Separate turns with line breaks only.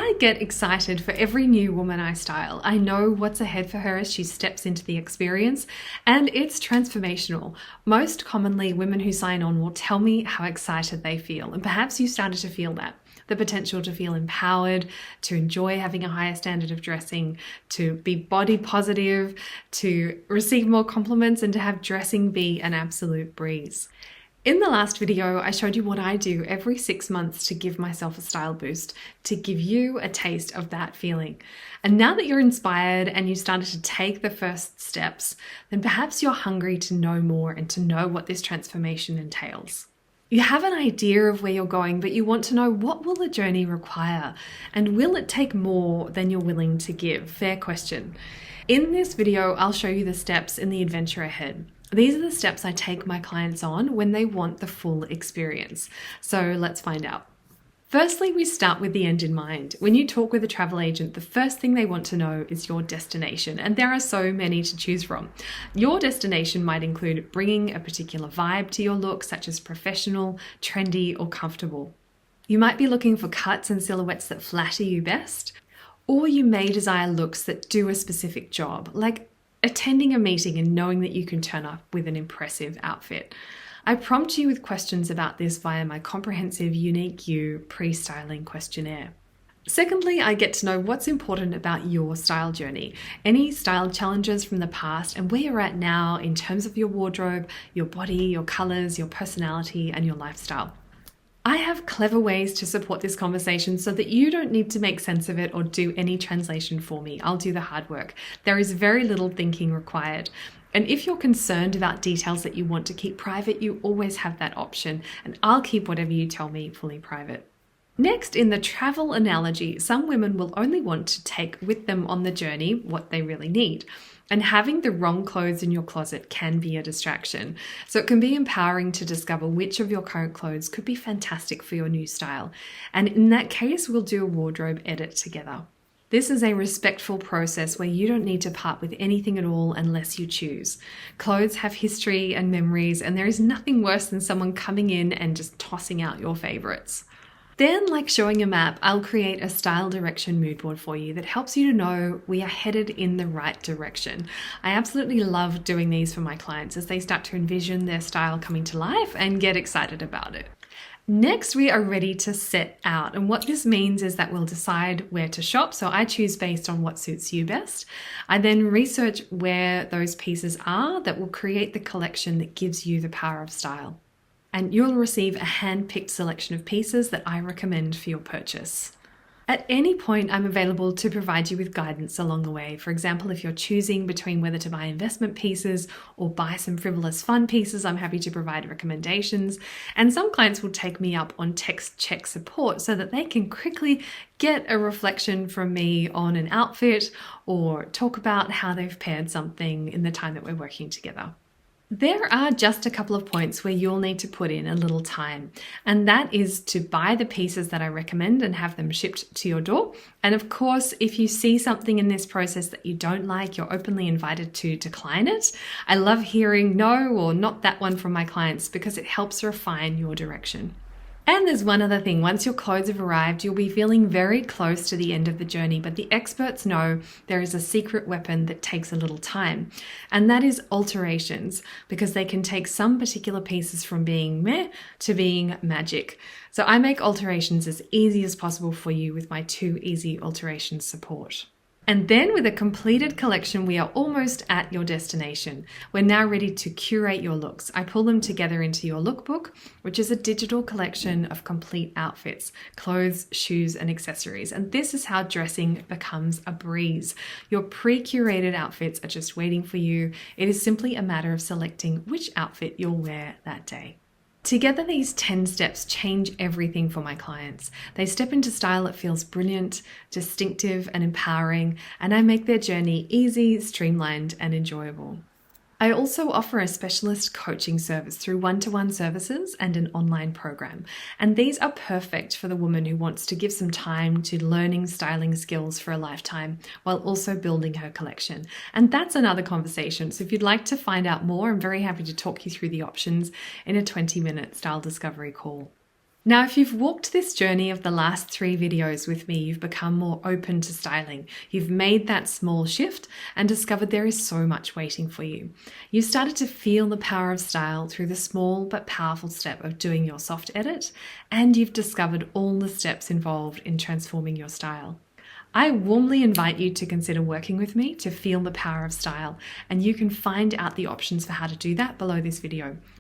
I get excited for every new woman I style. I know what's ahead for her as she steps into the experience, and it's transformational. Most commonly, women who sign on will tell me how excited they feel, and perhaps you started to feel that. The potential to feel empowered, to enjoy having a higher standard of dressing, to be body positive, to receive more compliments, and to have dressing be an absolute breeze. In the last video, I showed you what I do every 6 months to give myself a style boost, to give you a taste of that feeling. And now that you're inspired and you started to take the first steps, then perhaps you're hungry to know more and to know what this transformation entails. You have an idea of where you're going, but you want to know, what will the journey require? And will it take more than you're willing to give? Fair question. In this video, I'll show you the steps in the adventure ahead. These are the steps I take my clients on when they want the full experience. So let's find out. Firstly, we start with the end in mind. When you talk with a travel agent, the first thing they want to know is your destination, and there are so many to choose from. Your destination might include bringing a particular vibe to your look, such as professional, trendy, or comfortable. You might be looking for cuts and silhouettes that flatter you best, or you may desire looks that do a specific job, like attending a meeting and knowing that you can turn up with an impressive outfit. I prompt you with questions about this via my comprehensive Unique You pre-styling questionnaire. Secondly, I get to know what's important about your style journey, any style challenges from the past, and where you're at now in terms of your wardrobe, your body, your colors, your personality, and your lifestyle. I have clever ways to support this conversation so that you don't need to make sense of it or do any translation for me. I'll do the hard work. There is very little thinking required. And if you're concerned about details that you want to keep private, you always have that option, and I'll keep whatever you tell me fully private. Next, in the travel analogy, some women will only want to take with them on the journey what they really need. And having the wrong clothes in your closet can be a distraction. So it can be empowering to discover which of your current clothes could be fantastic for your new style. And in that case, we'll do a wardrobe edit together. This is a respectful process where you don't need to part with anything at all unless you choose. Clothes have history and memories, and there is nothing worse than someone coming in and just tossing out your favorites. Then, like showing a map, I'll create a style direction mood board for you that helps you to know we are headed in the right direction. I absolutely love doing these for my clients as they start to envision their style coming to life and get excited about it. Next, we are ready to set out. And what this means is that we'll decide where to shop. So I choose based on what suits you best. I then research where those pieces are that will create the collection that gives you the power of style. And you'll receive a hand-picked selection of pieces that I recommend for your purchase. At any point, I'm available to provide you with guidance along the way. For example, if you're choosing between whether to buy investment pieces or buy some frivolous fun pieces, I'm happy to provide recommendations. And some clients will take me up on text check support so that they can quickly get a reflection from me on an outfit or talk about how they've paired something in the time that we're working together. There are just a couple of points where you'll need to put in a little time, and that is to buy the pieces that I recommend and have them shipped to your door. And of course, if you see something in this process that you don't like, you're openly invited to decline it. I love hearing no or not that one from my clients because it helps refine your direction. And there's one other thing, once your clothes have arrived, you'll be feeling very close to the end of the journey, but the experts know there is a secret weapon that takes a little time, and that is alterations, because they can take some particular pieces from being meh to being magic. So I make alterations as easy as possible for you with my 2 easy alterations support. And then with a completed collection, we are almost at your destination. We're now ready to curate your looks. I pull them together into your lookbook, which is a digital collection of complete outfits, clothes, shoes, and accessories. And this is how dressing becomes a breeze. Your pre-curated outfits are just waiting for you. It is simply a matter of selecting which outfit you'll wear that day. Together, these 10 steps change everything for my clients. They step into style that feels brilliant, distinctive, and empowering, and I make their journey easy, streamlined, and enjoyable. I also offer a specialist coaching service through one-to-one services and an online program. And these are perfect for the woman who wants to give some time to learning styling skills for a lifetime while also building her collection. And that's another conversation. So if you'd like to find out more, I'm very happy to talk you through the options in a 20-minute style discovery call. Now, if you've walked this journey of the last 3 videos with me, you've become more open to styling. You've made that small shift and discovered there is so much waiting for you. You've started to feel the power of style through the small but powerful step of doing your soft edit, and you've discovered all the steps involved in transforming your style. I warmly invite you to consider working with me to feel the power of style, and you can find out the options for how to do that below this video.